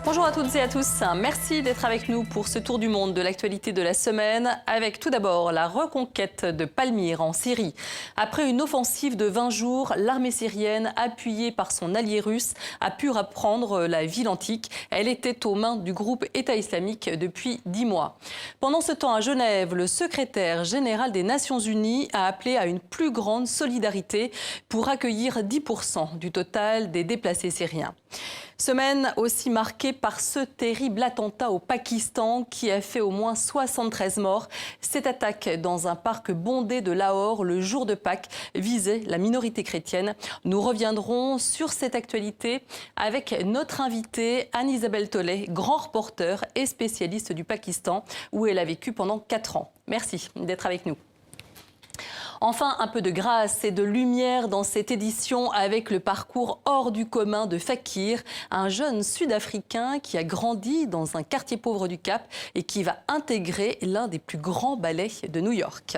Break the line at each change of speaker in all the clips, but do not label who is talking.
Bonjour à toutes et à tous, merci d'être avec nous pour ce tour du monde de l'actualité de la semaine, avec tout d'abord la reconquête de Palmyre en Syrie. Après une offensive de 20 jours, l'armée syrienne, appuyée par son allié russe, a pu reprendre la ville antique. Elle était aux mains du groupe État islamique depuis 10 mois. Pendant ce temps, à Genève, le secrétaire général des Nations Unies a appelé à une plus grande solidarité pour accueillir 10% du total des déplacés syriens. Semaine aussi marquée par ce terrible attentat au Pakistan qui a fait au moins 73 morts. Cette attaque dans un parc bondé de Lahore le jour de Pâques visait la minorité chrétienne. Nous reviendrons sur cette actualité avec notre invitée Anne-Isabelle Tollet, grand reporter et spécialiste du Pakistan où elle a vécu pendant 4 ans. Merci d'être avec nous. Enfin, un peu de grâce et de lumière dans cette édition avec le parcours hors du commun de Fakir, un jeune Sud-Africain qui a grandi dans un quartier pauvre du Cap et qui va intégrer l'un des plus grands ballets de New York.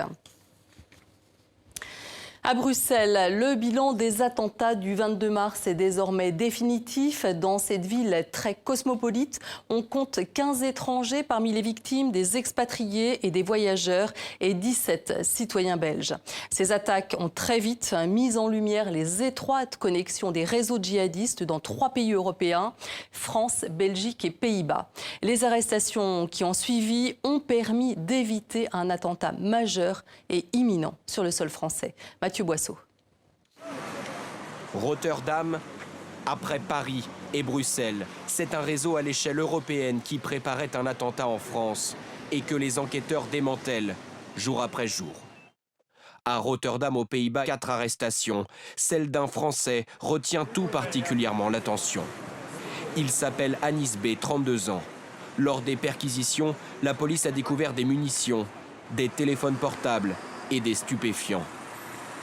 À Bruxelles, le bilan des attentats du 22 mars est désormais définitif. Dans cette ville très cosmopolite, on compte 15 étrangers parmi les victimes, des expatriés et des voyageurs et 17 citoyens belges. Ces attaques ont très vite mis en lumière les étroites connexions des réseaux djihadistes dans 3 pays européens, France, Belgique et Pays-Bas. Les arrestations qui ont suivi ont permis d'éviter un attentat majeur et imminent sur le sol français. Mathieu Boisseau.
Rotterdam, après Paris et Bruxelles, c'est un réseau à l'échelle européenne qui préparait un attentat en France et que les enquêteurs démantèlent jour après jour. À Rotterdam, aux Pays-Bas, 4 arrestations. Celle d'un Français retient tout particulièrement l'attention. Il s'appelle Anis B, 32 ans. Lors des perquisitions, la police a découvert des munitions, des téléphones portables et des stupéfiants.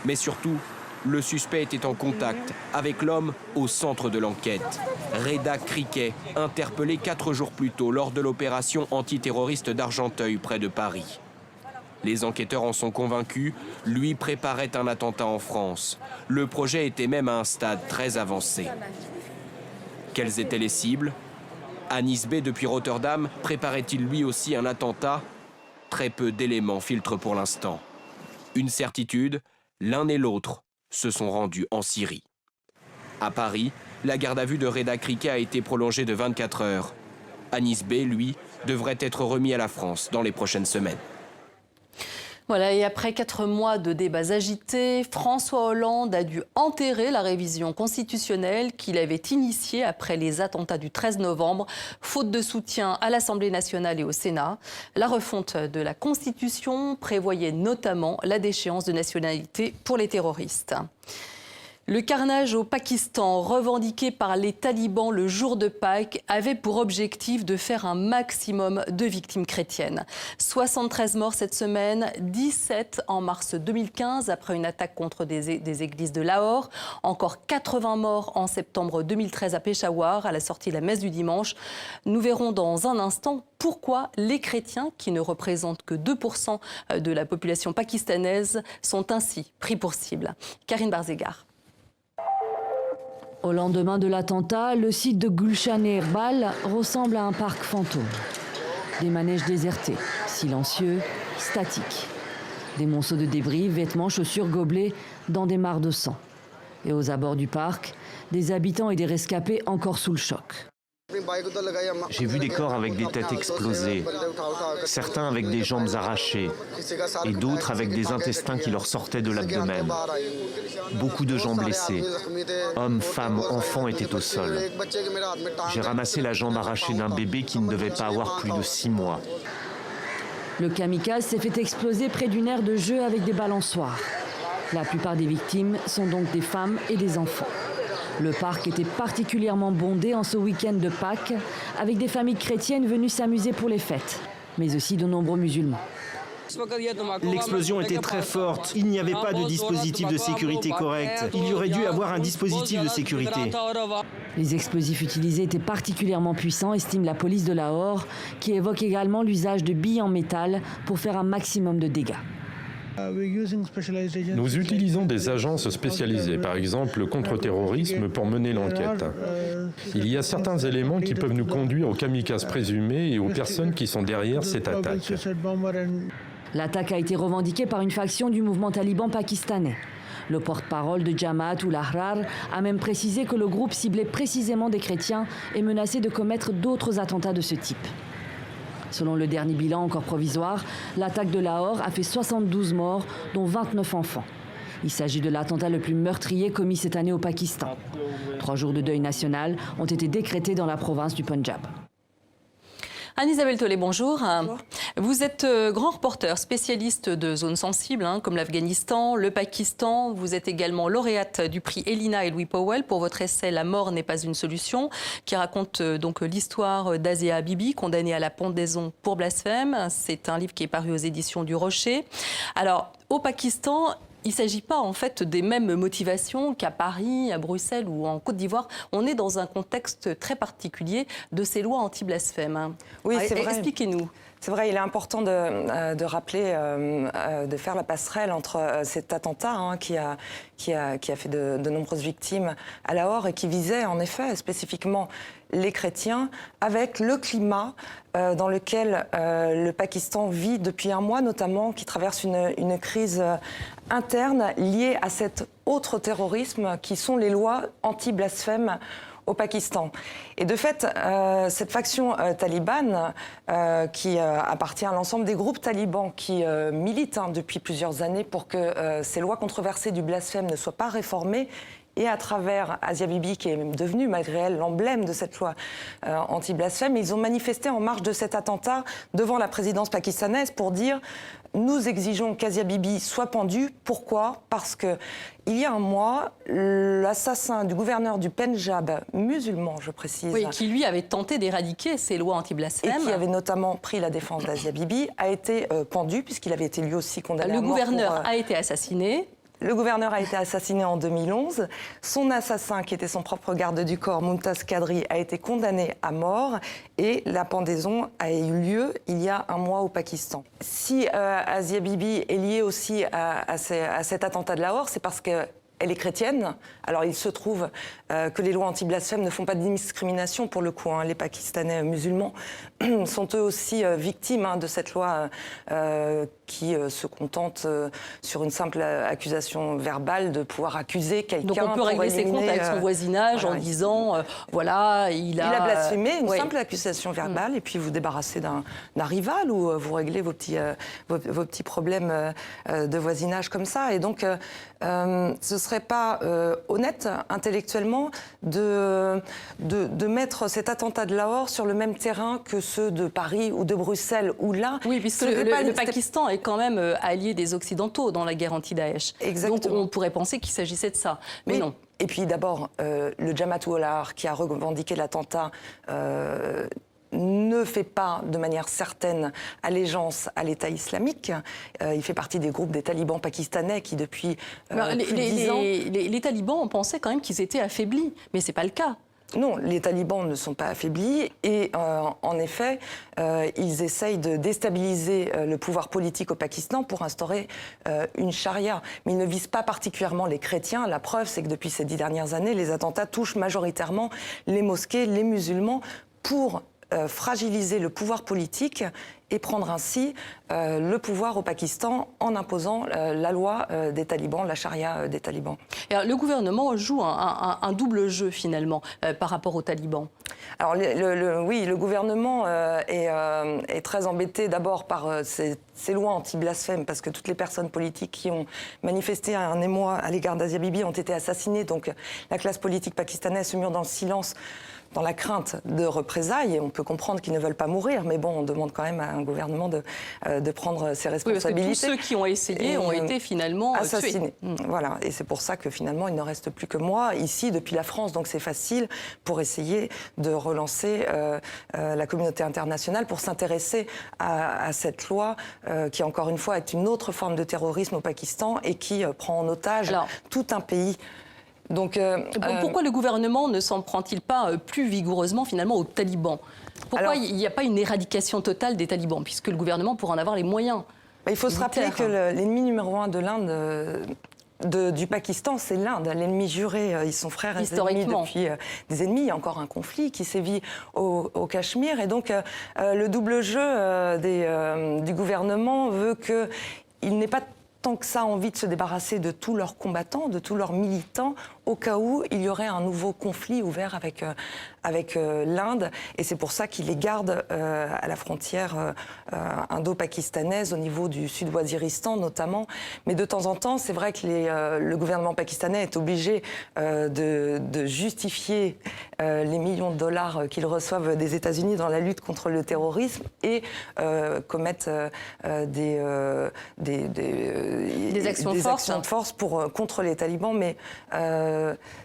Mais surtout, le suspect était en contact avec l'homme au centre de l'enquête. Reda Criquet, interpellé 4 jours plus tôt lors de l'opération antiterroriste d'Argenteuil près de Paris. Les enquêteurs en sont convaincus, lui préparait un attentat en France. Le projet était même à un stade très avancé. Quelles étaient les cibles? Anis B depuis Rotterdam préparait-il lui aussi un attentat? Très peu d'éléments filtrent pour l'instant. Une certitude, l'un et l'autre se sont rendus en Syrie. À Paris, la garde à vue de Reda Criquet a été prolongée de 24 heures. Anis B, lui, devrait être remis à la France dans les prochaines semaines.
Voilà, et après 4 mois de débats agités, François Hollande a dû enterrer la révision constitutionnelle qu'il avait initiée après les attentats du 13 novembre, faute de soutien à l'Assemblée nationale et au Sénat. La refonte de la Constitution prévoyait notamment la déchéance de nationalité pour les terroristes. Le carnage au Pakistan, revendiqué par les talibans le jour de Pâques, avait pour objectif de faire un maximum de victimes chrétiennes. 73 morts cette semaine, 17 en mars 2015 après une attaque contre des églises de Lahore. Encore 80 morts en septembre 2013 à Peshawar, à la sortie de la messe du dimanche. Nous verrons dans un instant pourquoi les chrétiens, qui ne représentent que 2% de la population pakistanaise, sont ainsi pris pour cible. Karine Barzégar.
Au lendemain de l'attentat, le site de Gulshan et Herbal ressemble à un parc fantôme. Des manèges désertés, silencieux, statiques. Des monceaux de débris, vêtements, chaussures, gobelets dans des mares de sang. Et aux abords du parc, des habitants et des rescapés encore sous le choc.
J'ai vu des corps avec des têtes explosées, certains avec des jambes arrachées et d'autres avec des intestins qui leur sortaient de l'abdomen. Beaucoup de gens blessés, hommes, femmes, enfants étaient au sol. J'ai ramassé la jambe arrachée d'un bébé qui ne devait pas avoir plus de 6 mois.
Le kamikaze s'est fait exploser près d'une aire de jeu avec des balançoires. La plupart des victimes sont donc des femmes et des enfants. Le parc était particulièrement bondé en ce week-end de Pâques, avec des familles chrétiennes venues s'amuser pour les fêtes, mais aussi de nombreux musulmans.
L'explosion était très forte. Il n'y avait pas de dispositif de sécurité correct. Il y aurait dû avoir un dispositif de sécurité.
Les explosifs utilisés étaient particulièrement puissants, estime la police de Lahore, qui évoque également l'usage de billes en métal pour faire un maximum de dégâts.
Nous utilisons des agences spécialisées, par exemple le contre-terrorisme, pour mener l'enquête. Il y a certains éléments qui peuvent nous conduire aux kamikazes présumés et aux personnes qui sont derrière cette attaque.
L'attaque a été revendiquée par une faction du mouvement taliban pakistanais. Le porte-parole de Jamaat ul-Ahrar a même précisé que le groupe ciblait précisément des chrétiens et menaçait de commettre d'autres attentats de ce type. Selon le dernier bilan encore provisoire, l'attaque de Lahore a fait 72 morts, dont 29 enfants. Il s'agit de l'attentat le plus meurtrier commis cette année au Pakistan. 3 jours de deuil national ont été décrétés dans la province du Punjab.
Anne-Isabelle Tollet, bonjour. Bonjour. Vous êtes grand reporter, spécialiste de zones sensibles, comme l'Afghanistan, le Pakistan. Vous êtes également lauréate du prix Elina et Louis Powell pour votre essai « La mort n'est pas une solution », qui raconte donc l'histoire d'Asia Bibi, condamnée à la pendaison pour blasphème. C'est un livre qui est paru aux éditions du Rocher. Alors, au Pakistan, il ne s'agit pas en fait des mêmes motivations qu'à Paris, à Bruxelles ou en Côte d'Ivoire. On est dans un contexte très particulier de ces lois anti-blasphème.
Oui, c'est vrai.
Expliquez-nous.
C'est vrai, il est important de rappeler, de faire la passerelle entre cet attentat qui a fait de nombreuses victimes à Lahore et qui visait en effet spécifiquement les chrétiens, avec le climat dans lequel le Pakistan vit depuis un mois notamment, qui traverse une crise interne liée à cet autre terrorisme qui sont les lois anti-blasphème au Pakistan. Et de fait, cette faction talibane, qui appartient à l'ensemble des groupes talibans qui militent depuis plusieurs années pour que ces lois controversées du blasphème ne soient pas réformées, et à travers Asia Bibi, qui est devenue, malgré elle, l'emblème de cette loi anti-blasphème, ils ont manifesté en marge de cet attentat devant la présidence pakistanaise pour dire « Nous exigeons qu'Asia Bibi soit pendue ». Pourquoi ? Parce que il y a un mois, l'assassin du gouverneur du Pendjab, musulman, je précise...
Oui, qui lui avait tenté d'éradiquer ces lois anti-blasphème.
Et qui avait notamment pris la défense d'Asia Bibi, a été pendu, puisqu'il avait été lui aussi condamné à mort.
Le gouverneur a été assassiné.
Le gouverneur a été assassiné en 2011. Son assassin, qui était son propre garde du corps, Mumtaz Kadri, a été condamné à mort. Et la pendaison a eu lieu il y a un mois au Pakistan. Si Asia Bibi est liée aussi à cet attentat de Lahore, c'est parce que elle est chrétienne. Alors, il se trouve que les lois anti-blasphème ne font pas de discrimination, pour le coup. Les Pakistanais musulmans sont eux aussi victimes de cette loi qui se contente, sur une simple accusation verbale, de pouvoir accuser quelqu'un.
Donc, on peut régler ses comptes avec son voisinage voilà, en disant, voilà, il a
blasphémé, une simple accusation verbale, et puis vous débarrassez d'un rival, ou vous réglez vos petits problèmes de voisinage comme ça. Et donc, ce serait pas honnête intellectuellement de mettre cet attentat de Lahore sur le même terrain que ceux de Paris ou de Bruxelles, où là...
Oui, puisque le Pakistan est quand même allié des Occidentaux dans la guerre anti-Daesh.
Exactement.
Donc on pourrait penser qu'il s'agissait de ça, mais non.
Et puis d'abord, le Jamaat ul-Ahrar, qui a revendiqué l'attentat... ne fait pas de manière certaine allégeance à l'État islamique. Il fait partie des groupes des talibans pakistanais qui, depuis plus de 10 ans...
Les talibans, on pensait quand même qu'ils étaient affaiblis, mais ce n'est pas le cas.
Non, les talibans ne sont pas affaiblis et en effet, ils essayent de déstabiliser le pouvoir politique au Pakistan pour instaurer une charia. Mais ils ne visent pas particulièrement les chrétiens. La preuve, c'est que depuis ces 10 dernières années, les attentats touchent majoritairement les mosquées, les musulmans, pour fragiliser le pouvoir politique et prendre ainsi le pouvoir au Pakistan en imposant la loi des talibans, la charia des talibans.
Et alors, le gouvernement joue un double jeu finalement par rapport aux talibans.
Alors oui, le gouvernement est très embêté d'abord par ces lois anti-blasphème, parce que toutes les personnes politiques qui ont manifesté un émoi à l'égard d'Asia Bibi ont été assassinées. Donc la classe politique pakistanaise se mure dans le silence, dans la crainte de représailles, et on peut comprendre qu'ils ne veulent pas mourir, mais bon, on demande quand même à un gouvernement de prendre ses responsabilités.
Oui, parce que tous ceux qui ont essayé ont été finalement
assassinés.
Tués.
Voilà, et c'est pour ça que finalement, il ne reste plus que moi, ici, depuis la France, donc c'est facile pour essayer de relancer la communauté internationale pour s'intéresser à cette loi qui, encore une fois, est une autre forme de terrorisme au Pakistan et qui prend en otage tout un pays. Donc,
pourquoi le gouvernement ne s'en prend-il pas plus vigoureusement finalement aux talibans ? Pourquoi il n'y a pas une éradication totale des talibans, puisque le gouvernement pourrait en avoir les moyens ?
Il faut se rappeler que l'ennemi numéro 1 de l'Inde... du Pakistan, c'est l'Inde, l'ennemi juré. Ils sont frères et ennemis depuis des ennemis. Il y a encore un conflit qui sévit au Cachemire. Et donc, le double jeu du gouvernement veut qu'il n'ait pas tant que ça envie de se débarrasser de tous leurs combattants, de tous leurs militants, au cas où il y aurait un nouveau conflit ouvert avec l'Inde. Et c'est pour ça qu'il les garde à la frontière indo-pakistanaise, au niveau du Sud-Waziristan notamment. Mais de temps en temps, c'est vrai que le gouvernement pakistanais est obligé de justifier les millions de dollars qu'ils reçoivent des États-Unis dans la lutte contre le terrorisme et commettent des actions de force contre les talibans. Mais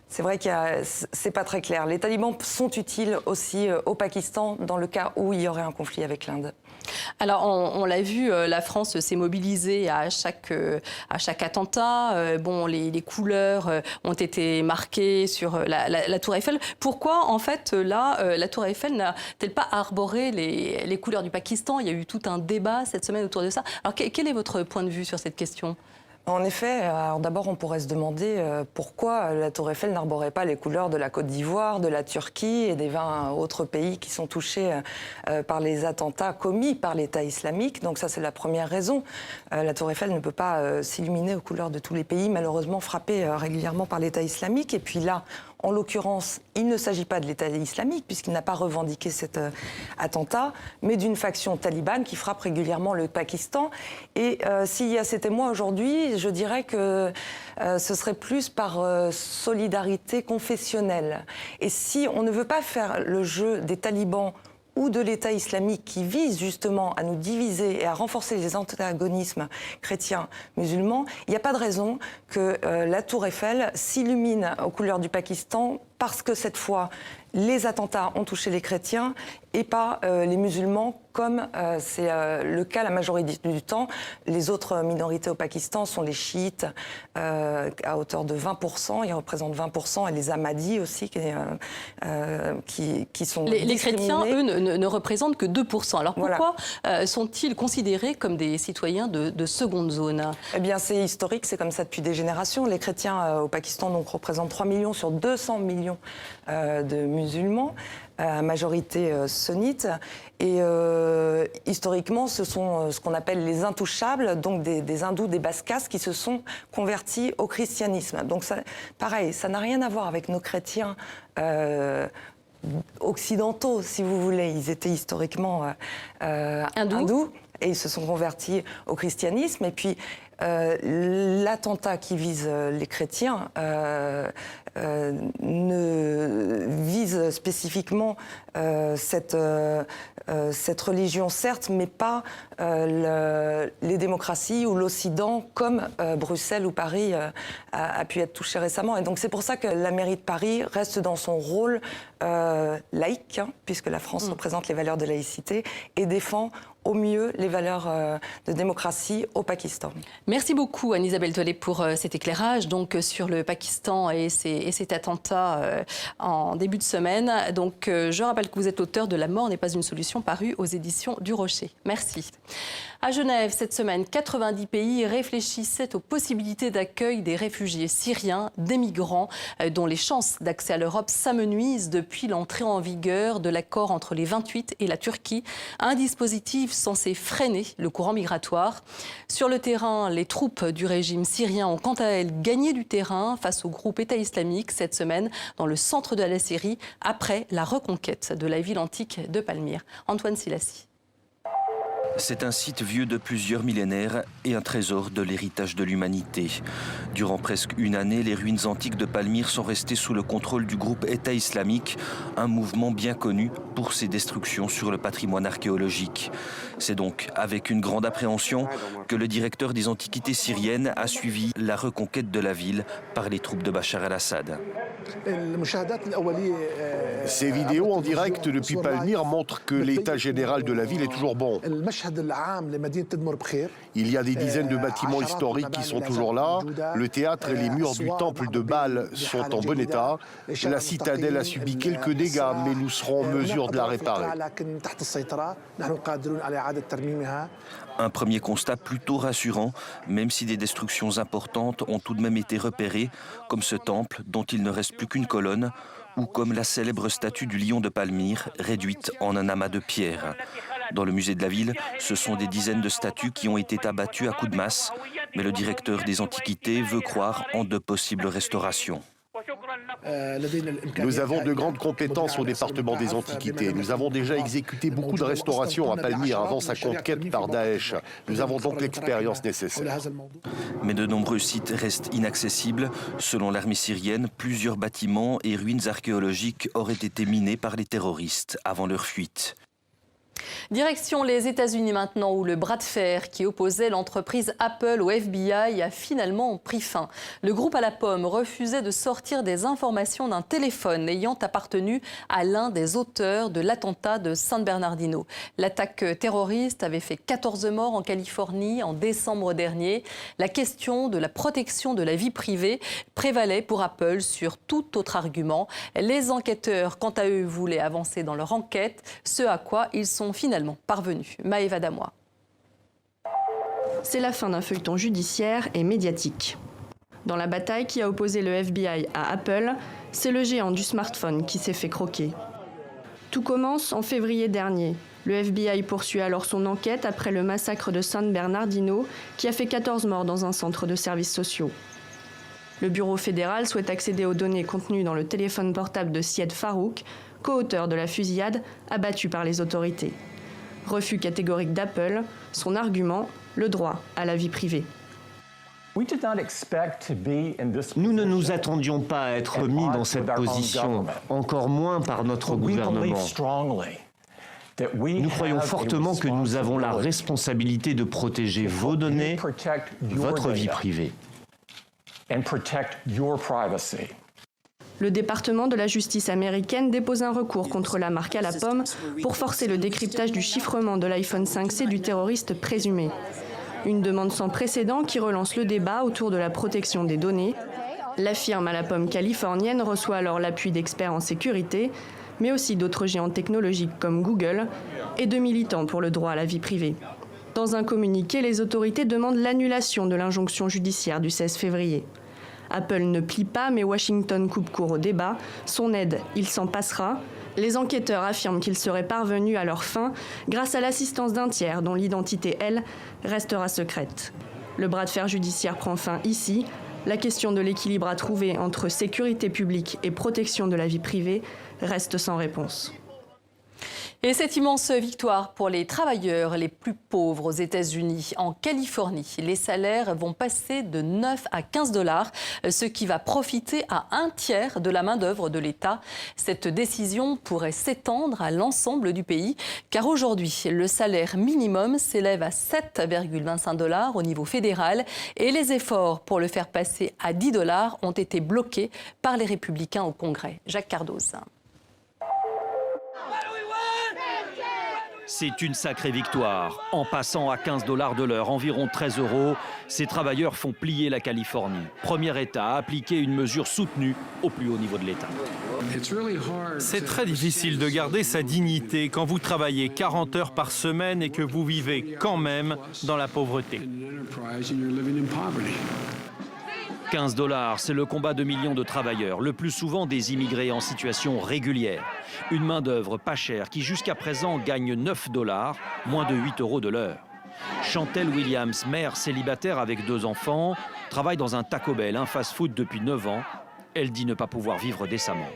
c'est vrai que c'est pas très clair. Les talibans sont utiles aussi au Pakistan dans le cas où il y aurait un conflit avec l'Inde.
Alors, on l'a vu, la France s'est mobilisée à chaque attentat. Les couleurs ont été marquées sur la Tour Eiffel. Pourquoi, en fait, là, la Tour Eiffel n'a-t-elle pas arboré les couleurs du Pakistan? Il y a eu tout un débat cette semaine autour de ça. Alors, quel est votre point de vue sur cette question?
En effet, alors d'abord on pourrait se demander pourquoi la Tour Eiffel n'arborait pas les couleurs de la Côte d'Ivoire, de la Turquie et des 20 autres pays qui sont touchés par les attentats commis par l'État islamique. Donc ça c'est la première raison. La Tour Eiffel ne peut pas s'illuminer aux couleurs de tous les pays, malheureusement frappés régulièrement par l'État islamique. Et puis là, en l'occurrence, il ne s'agit pas de l'État islamique, puisqu'il n'a pas revendiqué cet attentat, mais d'une faction talibane qui frappe régulièrement le Pakistan. Et s'il y a ces témoins aujourd'hui, je dirais que ce serait plus par solidarité confessionnelle. Et si on ne veut pas faire le jeu des talibans ou de l'État islamique qui vise justement à nous diviser et à renforcer les antagonismes chrétiens-musulmans, il n'y a pas de raison que la Tour Eiffel s'illumine aux couleurs du Pakistan parce que cette fois, les attentats ont touché les chrétiens et pas les musulmans, comme c'est le cas la majorité du temps. Les autres minorités au Pakistan sont les chiites, à hauteur de 20%, ils représentent 20%, et les ahmadis aussi, qui sont
les chrétiens, eux, ne représentent que 2%. Alors pourquoi sont-ils considérés comme des citoyens de seconde zone?
Eh bien, c'est historique, c'est comme ça depuis des générations. Les chrétiens au Pakistan donc, représentent 3 millions sur 200 millions de musulmans, à majorité sunnite. Et historiquement, ce sont ce qu'on appelle les intouchables, donc des hindous, des basses castes qui se sont convertis au christianisme. Donc ça, pareil, ça n'a rien à voir avec nos chrétiens occidentaux, si vous voulez. Ils étaient historiquement hindous et ils se sont convertis au christianisme. Et puis l'attentat qui vise les chrétiens ne vise spécifiquement cette religion, certes, mais pas les démocraties ou l'Occident, comme Bruxelles ou Paris a pu être touché récemment. Et donc c'est pour ça que la mairie de Paris reste dans son rôle laïque, puisque la France représente les valeurs de laïcité, et défend au mieux les valeurs de démocratie au Pakistan.
Merci beaucoup Anne-Isabelle Tollet pour cet éclairage donc, sur le Pakistan et cet attentat en début de semaine. Donc, je rappelle que vous êtes l'auteur de La mort n'est pas une solution, paru aux éditions du Rocher. Merci. À Genève, cette semaine, 90 pays réfléchissaient aux possibilités d'accueil des réfugiés syriens, des migrants dont les chances d'accès à l'Europe s'amenuisent depuis l'entrée en vigueur de l'accord entre les 28 et la Turquie, un dispositif censé freiner le courant migratoire. Sur le terrain, les troupes du régime syrien ont quant à elles gagné du terrain face au groupe État islamique cette semaine dans le centre de la Syrie après la reconquête de la ville antique de Palmyre. Antoine Silassi.
C'est un site vieux de plusieurs millénaires et un trésor de l'héritage de l'humanité. Durant presque une année, les ruines antiques de Palmyre sont restées sous le contrôle du groupe État islamique, un mouvement bien connu pour ses destructions sur le patrimoine archéologique. C'est donc avec une grande appréhension que le directeur des antiquités syriennes a suivi la reconquête de la ville par les troupes de Bachar el-Assad.
Ces vidéos en direct depuis Palmyre montrent que l'état général de la ville est toujours bon. Il y a des dizaines de bâtiments historiques qui sont toujours là. Le théâtre et les murs du temple de Baal sont en bon état. La citadelle a subi quelques dégâts, mais nous serons en mesure de la réparer.
Un premier constat plutôt rassurant, même si des destructions importantes ont tout de même été repérées, comme ce temple dont il ne reste plus qu'une colonne, ou comme la célèbre statue du lion de Palmyre, réduite en un amas de pierres. Dans le musée de la ville, ce sont des dizaines de statues qui ont été abattues à coups de masse, mais le directeur des Antiquités veut croire en de possibles restaurations.
Nous avons de grandes compétences au département des Antiquités. Nous avons déjà exécuté beaucoup de restaurations à Palmyre avant sa conquête par Daesh. Nous avons donc l'expérience nécessaire.
Mais de nombreux sites restent inaccessibles. Selon l'armée syrienne, plusieurs bâtiments et ruines archéologiques auraient été minés par les terroristes avant leur fuite.
Direction les États-Unis maintenant, où le bras de fer qui opposait l'entreprise Apple au FBI a finalement pris fin. Le groupe à la pomme refusait de sortir des informations d'un téléphone ayant appartenu à l'un des auteurs de l'attentat de San Bernardino. L'attaque terroriste avait fait 14 morts en Californie en décembre dernier. La question de la protection de la vie privée prévalait pour Apple sur tout autre argument. Les enquêteurs, quant à eux, voulaient avancer dans leur enquête, ce à quoi ils sont finalement parvenus. Maëva Damois.
C'est la fin d'un feuilleton judiciaire et médiatique. Dans la bataille qui a opposé le FBI à Apple, c'est le géant du smartphone qui s'est fait croquer. Tout commence en février dernier. Le FBI poursuit alors son enquête après le massacre de San Bernardino qui a fait 14 morts dans un centre de services sociaux. Le bureau fédéral souhaite accéder aux données contenues dans le téléphone portable de Syed Farouk, co-auteur de la fusillade abattue par les autorités. Refus catégorique d'Apple, son argument, le droit à la vie privée.
Nous ne nous attendions pas à être mis dans cette position, encore moins par notre gouvernement. Nous croyons fortement que nous avons la responsabilité de protéger vos données, votre vie privée.
Le département de la justice américaine dépose un recours contre la marque à la pomme pour forcer le décryptage du chiffrement de l'iPhone 5C du terroriste présumé. Une demande sans précédent qui relance le débat autour de la protection des données. La firme à la pomme californienne reçoit alors l'appui d'experts en sécurité, mais aussi d'autres géants technologiques comme Google et de militants pour le droit à la vie privée. Dans un communiqué, les autorités demandent l'annulation de l'injonction judiciaire du 16 février. Apple ne plie pas, mais Washington coupe court au débat. Son aide, il s'en passera. Les enquêteurs affirment qu'ils seraient parvenus à leur fin grâce à l'assistance d'un tiers dont l'identité, elle, restera secrète. Le bras de fer judiciaire prend fin ici. La question de l'équilibre à trouver entre sécurité publique et protection de la vie privée reste sans réponse.
Et cette immense victoire pour les travailleurs les plus pauvres aux États-Unis. En Californie, les salaires vont passer de 9 à 15 $, ce qui va profiter à un tiers de la main-d'œuvre de l'État. Cette décision pourrait s'étendre à l'ensemble du pays, car aujourd'hui, le salaire minimum s'élève à 7,25 $ au niveau fédéral et les efforts pour le faire passer à 10 $ ont été bloqués par les républicains au Congrès. Jacques Cardoz.
C'est une sacrée victoire. En passant à 15 $ de l'heure, environ 13 €, ces travailleurs font plier la Californie. Premier État à appliquer une mesure soutenue au plus haut niveau de l'État.
C'est très difficile de garder sa dignité quand vous travaillez 40 heures par semaine et que vous vivez quand même dans la pauvreté.
15 $, c'est le combat de millions de travailleurs, le plus souvent des immigrés en situation régulière. Une main-d'œuvre pas chère qui jusqu'à présent gagne 9 $, moins de 8 € de l'heure. Chantel Williams, mère célibataire avec 2 enfants, travaille dans un Taco Bell, un fast-food depuis 9 ans. Elle dit ne pas pouvoir vivre décemment.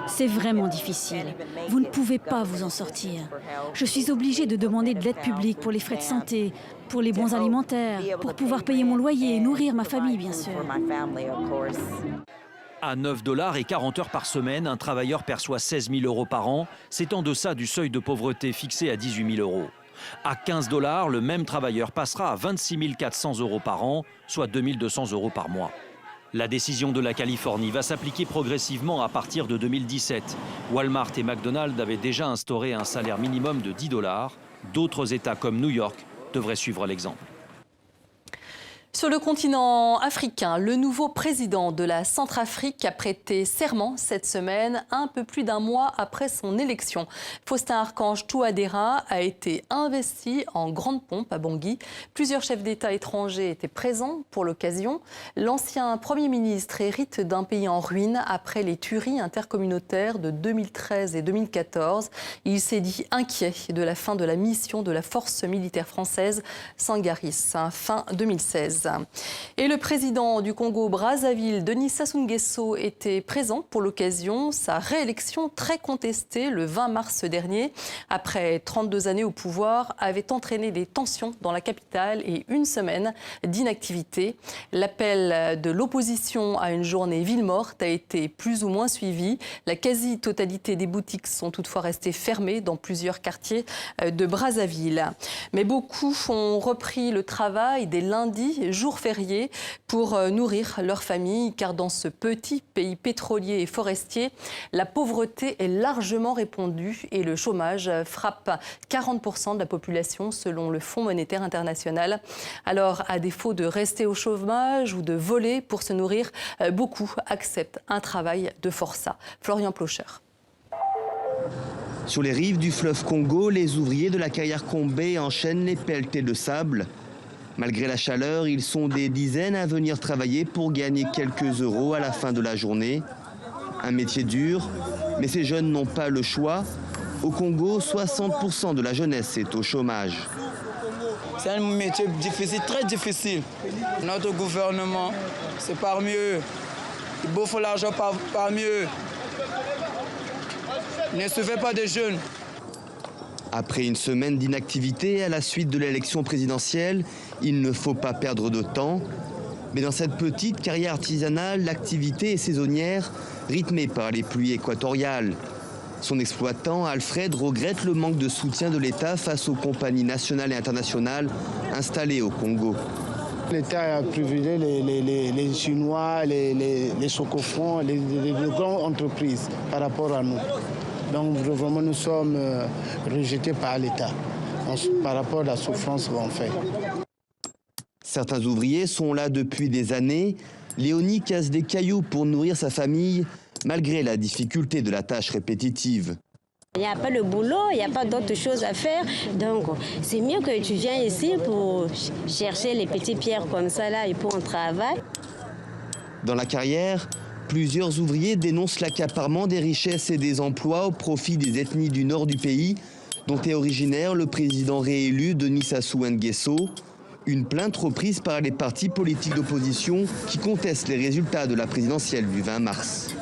C'est vraiment difficile. Vous ne pouvez pas vous en sortir. Je suis obligée de demander de l'aide publique pour les frais de santé, pour les bons alimentaires, pour pouvoir payer mon loyer et nourrir ma famille, bien sûr.
À 9 $ et 40 heures par semaine, un travailleur perçoit 16 000 € par an. C'est en deçà du seuil de pauvreté fixé à 18 000 €. À 15 $, le même travailleur passera à 26 400 € par an, soit 2 200 € par mois. La décision de la Californie va s'appliquer progressivement à partir de 2017. Walmart et McDonald's avaient déjà instauré un salaire minimum de 10 $. D'autres États comme New York devraient suivre l'exemple.
Sur le continent africain, le nouveau président de la Centrafrique a prêté serment cette semaine, un peu plus d'un mois après son élection. Faustin Archange Touadéra a été investi en grande pompe à Bangui. Plusieurs chefs d'État étrangers étaient présents pour l'occasion. L'ancien Premier ministre hérite d'un pays en ruine après les tueries intercommunautaires de 2013 et 2014. Il s'est dit inquiet de la fin de la mission de la force militaire française Sangaris, fin 2016. Et le président du Congo-Brazzaville, Denis Sassou Nguesso, était présent pour l'occasion. Sa réélection très contestée le 20 mars dernier, après 32 années au pouvoir, avait entraîné des tensions dans la capitale et une semaine d'inactivité. L'appel de l'opposition à une journée ville morte a été plus ou moins suivi. La quasi-totalité des boutiques sont toutefois restées fermées dans plusieurs quartiers de Brazzaville. Mais beaucoup ont repris le travail dès lundi, jour férié, pour nourrir leur famille, car dans ce petit pays pétrolier et forestier, la pauvreté est largement répandue et le chômage frappe 40% de la population selon le Fonds monétaire international. Alors, à défaut de rester au chômage ou de voler pour se nourrir, beaucoup acceptent un travail de forçat. Florian Plocher.
Sur les rives du fleuve Congo, les ouvriers de la carrière Combé enchaînent les pelletés de sable. Malgré la chaleur, ils sont des dizaines à venir travailler pour gagner quelques euros à la fin de la journée. Un métier dur, mais ces jeunes n'ont pas le choix. Au Congo, 60% de la jeunesse est au chômage.
C'est un métier difficile, très difficile. Notre gouvernement, c'est pas mieux. Il bouffe l'argent pas mieux. Ne suivez pas des jeunes.
Après une semaine d'inactivité à la suite de l'élection présidentielle, il ne faut pas perdre de temps. Mais dans cette petite carrière artisanale, l'activité est saisonnière, rythmée par les pluies équatoriales. Son exploitant, Alfred, regrette le manque de soutien de l'État face aux compagnies nationales et internationales installées au Congo.
L'État a privilégié les Chinois, les Socofons, les grandes entreprises par rapport à nous. Donc vraiment nous sommes rejetés par l'État par rapport à la souffrance qu'on fait.
Certains ouvriers sont là depuis des années. Léonie casse des cailloux pour nourrir sa famille, malgré la difficulté de la tâche répétitive.
Il n'y a pas de boulot, il n'y a pas d'autre chose à faire. Donc, c'est mieux que tu viennes ici pour chercher les petites pierres comme ça là et pour un travail.
Dans la carrière, plusieurs ouvriers dénoncent l'accaparement des richesses et des emplois au profit des ethnies du nord du pays, dont est originaire le président réélu Denis Sassou Nguesso. Une plainte reprise par les partis politiques d'opposition qui contestent les résultats de la présidentielle du 20 mars.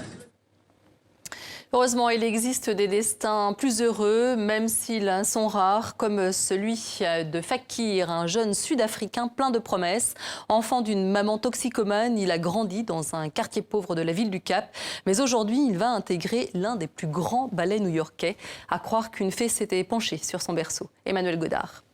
Heureusement, il existe des destins plus heureux, même s'ils sont rares, comme celui de Fakir, un jeune Sud-Africain plein de promesses. Enfant d'une maman toxicomane, il a grandi dans un quartier pauvre de la ville du Cap. Mais aujourd'hui, il va intégrer l'un des plus grands ballets new-yorkais. À croire qu'une fée s'était penchée sur son berceau. Emmanuel Godard.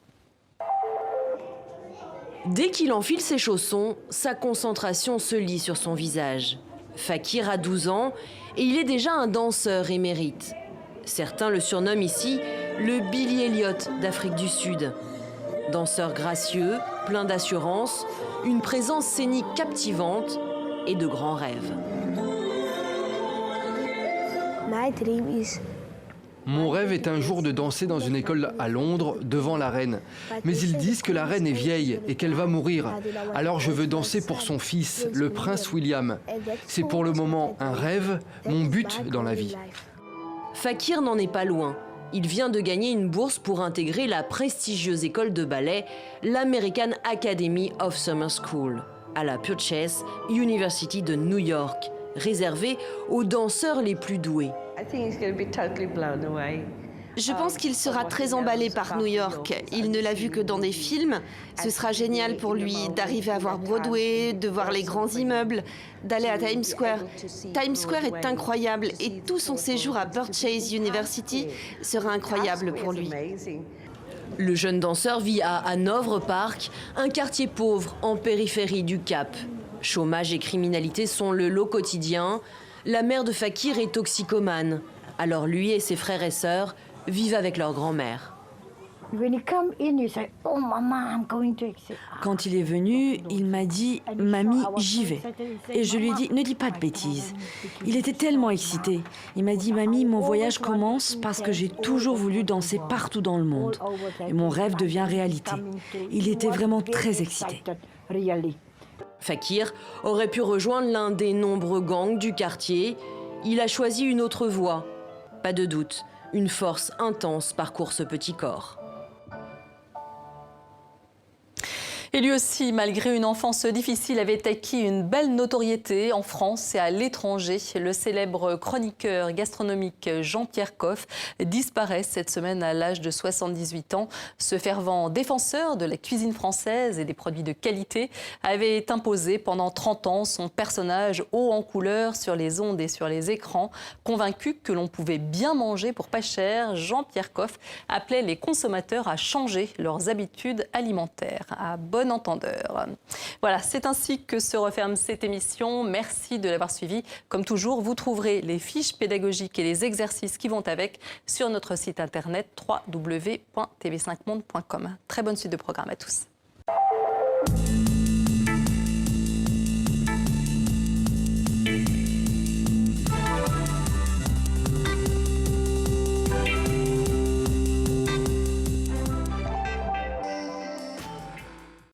Dès qu'il enfile ses chaussons, sa concentration se lit sur son visage. Fakir a 12 ans et il est déjà un danseur émérite. Certains le surnomment ici le Billy Elliot d'Afrique du Sud. Danseur gracieux, plein d'assurance, une présence scénique captivante et de grands rêves.
Mon rêve est un jour de danser dans une école à Londres, devant la reine. Mais ils disent que la reine est vieille et qu'elle va mourir. Alors je veux danser pour son fils, le prince William. C'est pour le moment un rêve, mon but dans la vie.
Fakir n'en est pas loin. Il vient de gagner une bourse pour intégrer la prestigieuse école de ballet, l'American Academy of Summer School, à la Purchase University de New York, réservée aux danseurs les plus doués.
Je pense qu'il sera très emballé par New York. Il ne l'a vu que dans des films. Ce sera génial pour lui d'arriver à voir Broadway, de voir les grands immeubles, d'aller à Times Square. Times Square est incroyable et tout son séjour à Purchase University sera incroyable pour lui.
Le jeune danseur vit à Hanovre Park, un quartier pauvre en périphérie du Cap. Chômage et criminalité sont le lot quotidien. La mère de Fakir est toxicomane. Alors lui et ses frères et sœurs vivent avec leur grand-mère. Quand il est venu, il m'a dit « Mamie, j'y vais ». Et je lui ai dit « Ne dis pas de bêtises ». Il était tellement excité. Il m'a dit « Mamie, mon voyage commence parce que j'ai toujours voulu danser partout dans le monde. Et mon rêve devient réalité ». Il était vraiment très excité.
Fakir aurait pu rejoindre l'un des nombreux gangs du quartier. Il a choisi une autre voie. Pas de doute, une force intense parcourt ce petit corps.
Et lui aussi, malgré une enfance difficile, avait acquis une belle notoriété en France et à l'étranger. Le célèbre chroniqueur gastronomique Jean-Pierre Coff disparaît cette semaine à l'âge de 78 ans. Ce fervent défenseur de la cuisine française et des produits de qualité avait imposé pendant 30 ans son personnage haut en couleur sur les ondes et sur les écrans. Convaincu que l'on pouvait bien manger pour pas cher, Jean-Pierre Coff appelait les consommateurs à changer leurs habitudes alimentaires. À bon entendeur. Voilà, c'est ainsi que se referme cette émission. Merci de l'avoir suivi. Comme toujours, vous trouverez les fiches pédagogiques et les exercices qui vont avec sur notre site internet www.tv5monde.com. Très bonne suite de programme à tous.